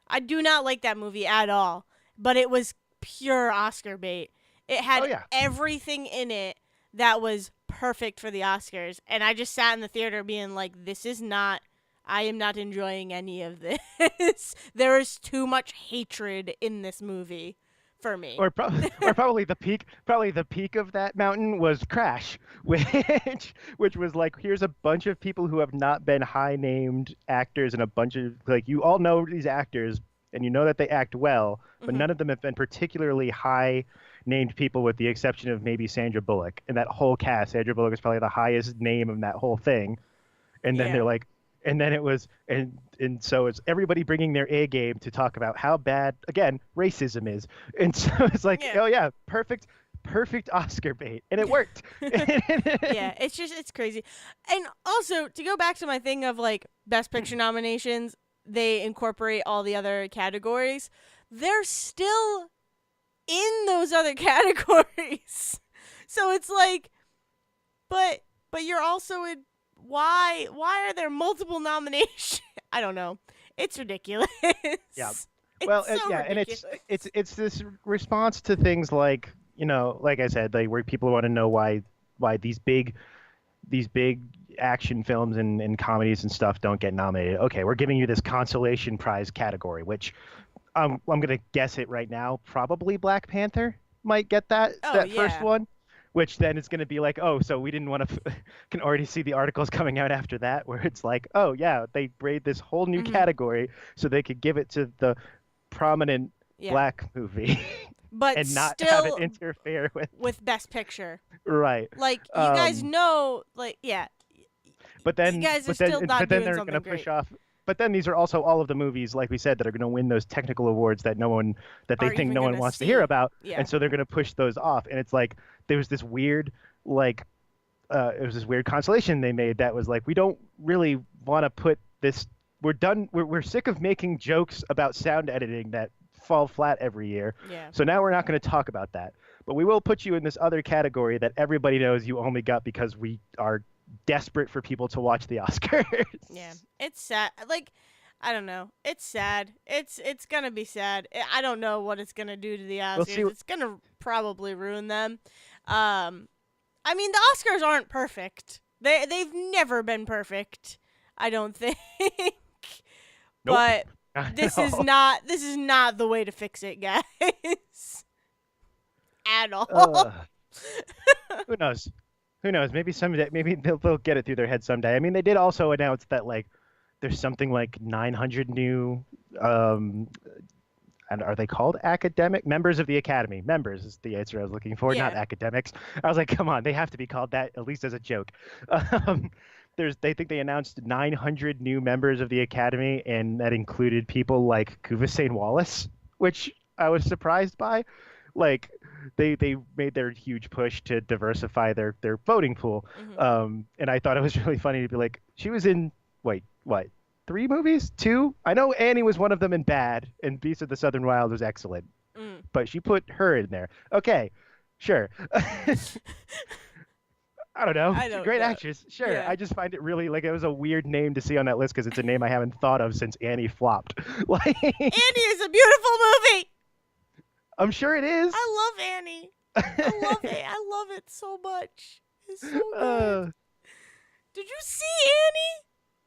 I do not like that movie at all. But it was pure Oscar bait. It
oh
had
yeah.
everything in it that was perfect for the Oscars, and I just sat in the theater being like, "This is not. I am not enjoying any of this. There is too much hatred in this movie for me."
Or probably the peak of that mountain was Crash, which was like here's a bunch of people who have not been high named actors and a bunch of like you all know these actors and you know that they act well, but
hmm
none of them have been particularly high named people with the exception of maybe Sandra Bullock. And that whole cast, Sandra Bullock is probably the highest name in that whole thing. And then
Yeah.
they're like and then it was and so it's everybody bringing their A game to talk about how bad again racism is, and so it's like
Yeah.
oh yeah, perfect Oscar bait, and it worked.
Yeah, it's crazy. And also, to go back to my thing of like best picture nominations, they incorporate all the other categories. They're still in those other categories. So it's like but you're also in why are there multiple nominations? I don't know. It's ridiculous.
Yeah. Well,
It's so
yeah, and
ridiculous.
it's this response to things like like I said, like where people want to know why these big action films and comedies and stuff don't get nominated. Okay, we're giving you this consolation prize category, which I'm gonna guess it right now. Probably Black Panther might get that
Oh
that first
yeah.
one, which then it's gonna be like, oh, so we didn't want to. Can already see the articles coming out after that, where it's like, oh yeah, they made this whole new
Mhm.
category so they could give it to the prominent
Yeah.
black movie
But
and not have it
still
interfere with
with best picture.
right.
Like, you guys
Um,
know, like, yeah,
but
you
then
guys are
but
still
then
not
but then
doing
they're gonna
something
push
great.
off. But then these are also all of the movies, like we said, that are going to win those technical awards that they
Are
think
even
no one
gonna
wants to hear
see.
about,
Yeah.
and so they're going to push those off. And it's like there was this weird, like, it was this weird constellation they made that was like, we don't really want to put this. We're done. We're sick of making jokes about sound editing that fall flat every year.
Yeah.
So now we're not going to talk about that. But we will put you in this other category that everybody knows you only got because we are desperate for people to watch the Oscars.
Yeah. It's sad. Like, I don't know. It's sad. It's gonna be sad. I don't know what it's gonna do to the
We'll see.
Oscars. It's gonna probably ruin them. Um, I mean, the Oscars aren't perfect. They've never been perfect. I don't think.
Nope.
But
Not
this
at
is
all.
not this is not the way to fix it, guys. At all.
Uh, who knows? Who knows? Maybe someday, maybe they'll get it through their head someday. I mean, they did also announce that like there's something like 900 new, um, and are they called academic members of the academy? Members is the answer I was looking for, not
Yeah.
academics. I was like, come on, they have to be called that at least as a joke. Um, they think they announced 900 new members of the academy, and that included people like Kuvusane Wallace, which I was surprised by. Like they made their huge push to diversify their voting pool,
hmm
and I thought it was really funny to be like, she was in wait what 3 movies, two? I know Annie was one of them in Bad, and Beast of the Southern Wild was excellent,
Mm.
but she put her in there. Okay, sure. I don't know.
I
She's a
don't
great
know.
actress. Sure.
Yeah.
I just find it really like it was a weird name to see on that list because it's a name I haven't thought of since Annie flopped. Like,
Andy is a beautiful movie.
I'm sure it is.
I love Annie. I love it. I love it so much. It's so good.
uh,
Did you see Annie?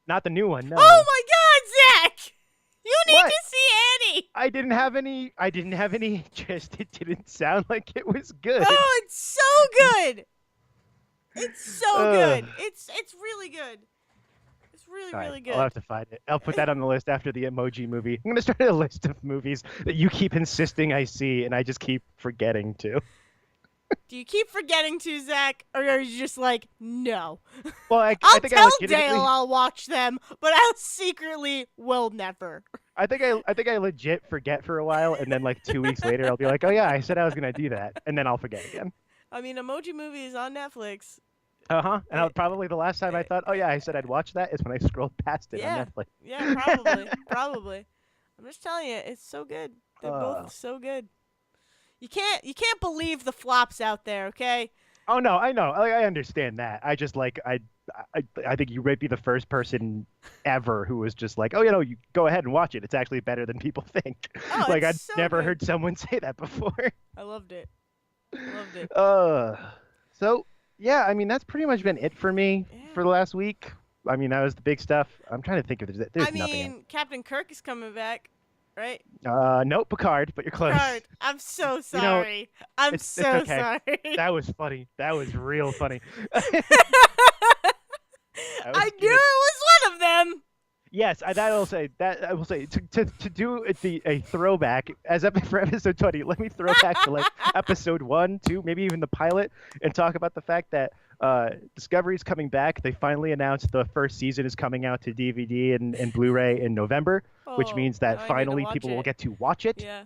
not the new one,
Oh
no.
my God, Zach! You need
What?
to see Annie.
I didn't have any. I didn't have any interest. It didn't sound like it was good.
Oh, it's so good. It's so
Uh,
good. It's really good. It's really,
all right,
really
I'll
good.
have to find it. I'll put that on the list after the Emoji Movie. I'm gonna start a list of movies that you keep insisting I see, and I just keep forgetting to.
Do you keep forgetting to, Zach, or are you just like, no?
Well, I
I'll
think I
tell Dale
legitimately.
I'll watch them, but I'll secretly will never.
I think I legit forget for a while, and then like 2 weeks later, I'll be like, oh yeah, I said I was gonna do that, and then I'll forget again.
I mean, Emoji Movie is on Netflix.
Uh-huh. And
It,
probably the last time I thought, oh yeah, I said I'd watch that is when I scrolled past it on
yeah,
Netflix.
yeah, probably, probably. I'm just telling you, it's so good. They're
uh,
both so good. You can't believe the flops out there, okay?
oh no, I know. I understand that. I just like I think you might be the first person ever who was just like, oh, you go ahead and watch it. It's actually better than people think.
Oh,
Like
it's
I'd
so
never
good.
heard someone say that before.
I loved it. I loved it.
Uh, so yeah, I mean that's pretty much been it for me
Yeah.
for the last week. I mean that was the big stuff. I'm trying to think if
I
there's nothing else.
mean, Captain Kirk is coming back, right?
Nope, Picard, but you're close.
Picard. I'm so
You know,
sorry. I'm
it's
so
okay.
sorry.
That was funny. That was real funny. That
I
was
knew
good.
it was one of them.
Yes, I will say to do a throwback for episode 20. Let me throw back to like episode 1, 2, maybe even the pilot, and talk about the fact that Discovery's coming back. They finally announced the first season is coming out to DVD and Blu-ray in November, which
Oh,
means
now
that
I need to
finally
watch
people will
it.
get to watch it.
Yeah.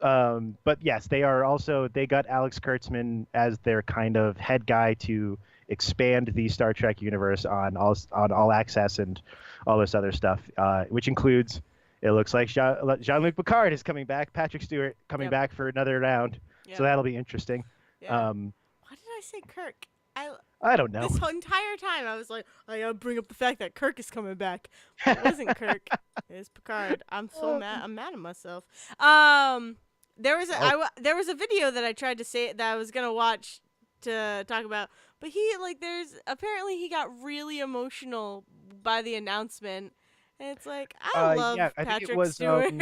But yes, they got Alex Kurtzman as their kind of head guy to expand the Star Trek universe on all access and all this other stuff, which includes it looks like Jean-Luc Picard is coming back, Patrick Stewart coming
Yep.
back for another round, so
Yep.
that'll be interesting.
Yeah.
Um,
Why did I say Kirk? I
I don't know.
This whole entire time I was like, I gotta bring up the fact that Kirk is coming back. But it wasn't Kirk. It's Picard. I'm so mad. I'm mad at myself.
Oh,
There was a video that I tried to say that I was gonna watch to talk about, but apparently he got really emotional by the announcement, and it's like I
yeah,
love
I think it
Patrick
was
Stewart.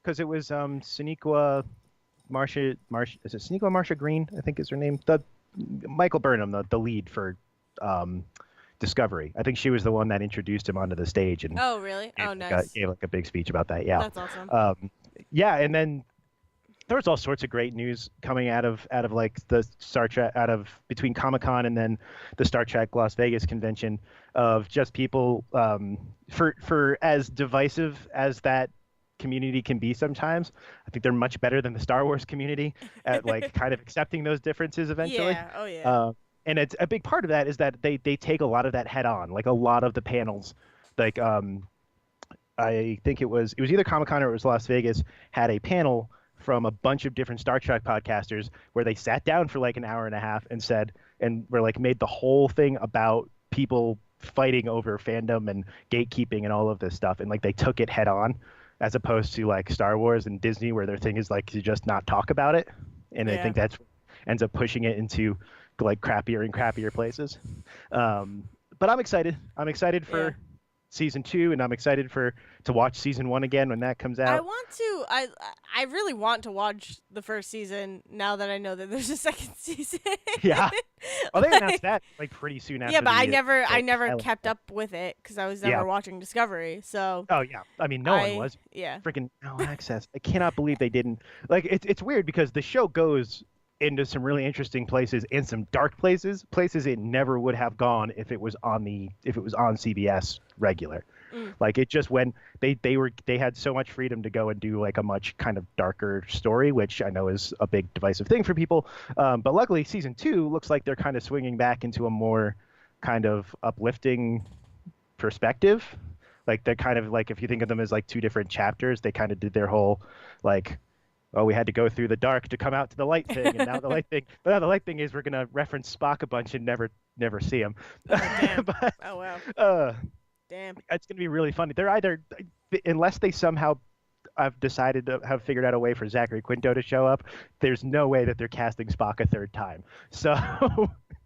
because it was Sonequa Marsha is it Sonequa Marsha Green? I think is her name. The Michael Burnham, the lead for um, Discovery. I think she was the one that introduced him onto the stage and
Oh really? Oh nice.
gave like a big speech about that. Yeah,
That's awesome.
yeah, and then there was all sorts of great news coming out of like the Star Trek out of between Comic-Con and then the Star Trek Las Vegas convention of just people for as divisive as that community can be sometimes. I think they're much better than the Star Wars community at like kind of accepting those differences eventually.
Yeah. Oh yeah.
And it's a big part of that is that they take a lot of that head on. Like a lot of the panels, like I think it was either Comic-Con or it was Las Vegas had a panel from a bunch of different Star Trek podcasters where they sat down for like an hour and a half and said and were like made the whole thing about people fighting over fandom and gatekeeping and all of this stuff and like they took it head on as opposed to like Star Wars and Disney where their thing is like to just not talk about it and I
Yeah.
think that's ends up pushing it into like crappier and crappier places. But I'm excited. I'm excited for
Yeah.
season 2 and I'm excited to watch season 1 again when that comes
I
out.
want to. I really want to watch the first season now that I know that there's a second season.
Yeah. Oh, they announced
Like,
that like pretty soon after
yeah, but I
the
never
pilot.
kept up with it because I was
Yeah.
never watching Discovery. So
Oh yeah. I mean, no one was.
yeah.
Freaking All Access. I cannot believe they didn't. Like it's weird because the show goes into some really interesting places and some dark places it never would have gone if it was on CBS regular.
Mm.
Like it just went they had so much freedom to go and do like a much kind of darker story, which I know is a big divisive thing for people. But luckily season 2 looks like they're kind of swinging back into a more kind of uplifting perspective. Like they're kind of like if you think of them as like two different chapters, they kind of did their whole like oh, we had to go through the dark to come out to the light thing, and now the light thing. But now the light thing is we're gonna reference Spock a bunch and never see him.
Oh damn.
But
Oh wow.
uh,
Damn.
it's gonna be really funny. They're either unless they somehow I've decided to have figured out a way for Zachary Quinto to show up, there's no way that they're casting Spock a third time. So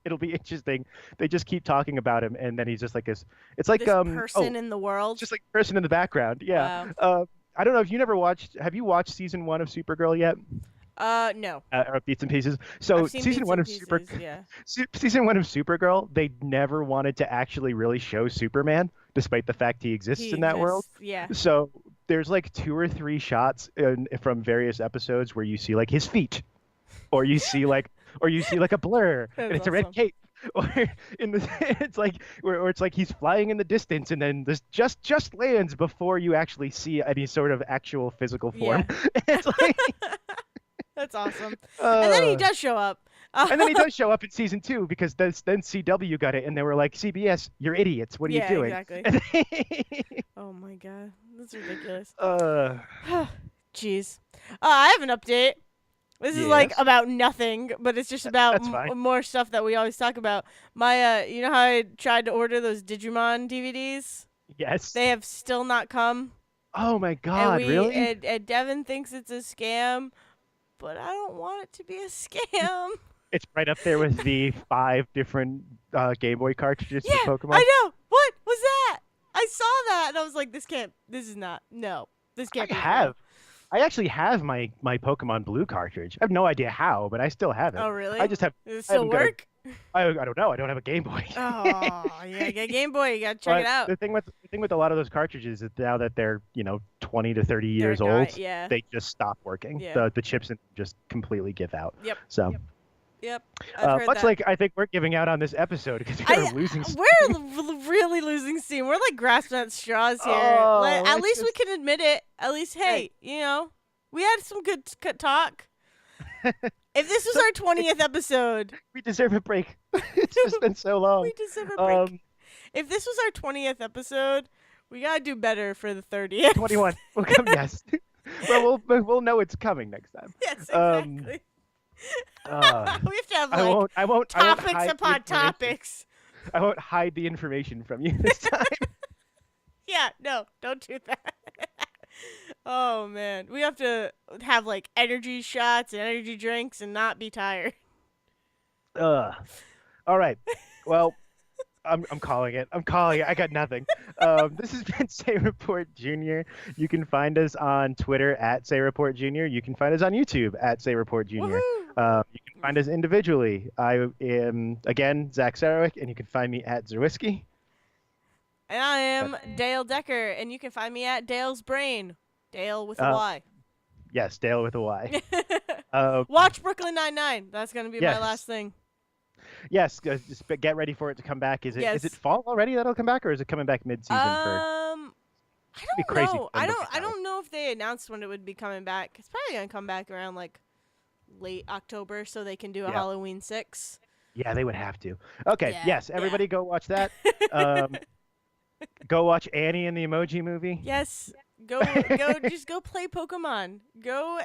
it'll be interesting. They just keep talking about him, and then he's just like this. It's like
This person in the world.
just like a person in the background. Yeah.
Wow.
I don't know if you never watched. Have you watched season 1 of Supergirl yet?
No.
Or Bits and Pieces. So season 1 of season 1 of Supergirl, they never wanted to actually really show Superman, despite the fact he exists in that world.
Yeah.
So there's like 2 or 3 shots from various episodes where you see like his feet, or you see like a blur, and it's a red cape. Or it's like or it's like he's flying in the distance, and then this just lands before you actually see any sort of actual physical form. Yeah. It's like
that's awesome. And then he does show up.
And then he does show up in season 2 because then CW got it, and they were like, CBS, you're idiots. What are you doing?
Exactly. Oh my god, that's ridiculous. Jeez. I have an update. This is like about nothing, but it's just about more stuff that we always talk about. My, you know how I tried to order those Digimon DVDs?
Yes.
They have still not come.
Oh my god, really?
And Devin thinks it's a scam, but I don't want it to be a scam.
It's right up there with the 5 different Game Boy cartridges for Pokemon.
I know. What was that? I saw that and I was like, this can't be real.
I actually have my Pokemon Blue cartridge. I have no idea how, but I still have it.
Oh, really?
I just have.
Does it still work?
I don't know. I don't have a Game Boy.
Oh, yeah, get a Game Boy. You gotta check it out.
The thing with a lot of those cartridges is now that they're 20 to 30 years old, they just stop working.
Yeah.
The chips just completely give out.
Yep.
So.
Yep.
Much like I think we're giving out on this episode because we're losing steam.
We're really losing steam. We're like grasping at straws here. At least we can admit it. At least, hey, we had some good talk. If this was our 20th episode,
we deserve a break. It's just been so long.
We deserve a break. If this was our 20th episode, we gotta do better for the 30th.
21. We'll come. Yes. Well, we'll know it's coming next time.
Yes, exactly. We have to have
I won't
topics upon topics.
I won't hide the information from you this time.
Yeah, no, don't do that. Oh man, we have to have like energy shots and energy drinks and not be tired.
All right. Well, I'm calling it. I got nothing. This has been Say Report Jr. You can find us on Twitter at Say Report Jr. You can find us on YouTube at Say Report Jr. You can find us individually. I am, again, Zach Sarowik, and you can find me at Zerwisky.
And I am Dale Decker, and you can find me at Dale's Brain. Dale with a Y.
Yes, Dale with a Y.
Watch Brooklyn Nine-Nine. That's going to be my last thing. Yes,
just get ready for it to come back. Is it fall already that'll come back, or is it coming back mid-season?
I don't know. I don't know if they announced when it would be coming back. It's probably gonna come back around like late October, so they can do a Halloween 6.
Yeah, they would have to. Okay, yes, everybody go watch that. Go watch Annie and the Emoji Movie.
Yes, just go play Pokemon. Go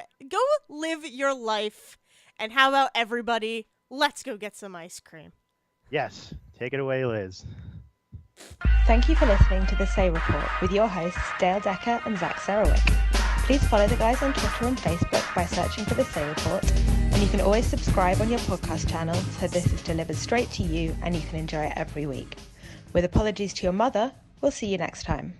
live your life. And how about everybody? Let's go get some ice cream.
Yes. Take it away, Liz.
Thank you for listening to The Say Report with your hosts, Dale Decker and Zach Sarowik. Please follow the guys on Twitter and Facebook by searching for The Say Report. And you can always subscribe on your podcast channel so this is delivered straight to you and you can enjoy it every week. With apologies to your mother, we'll see you next time.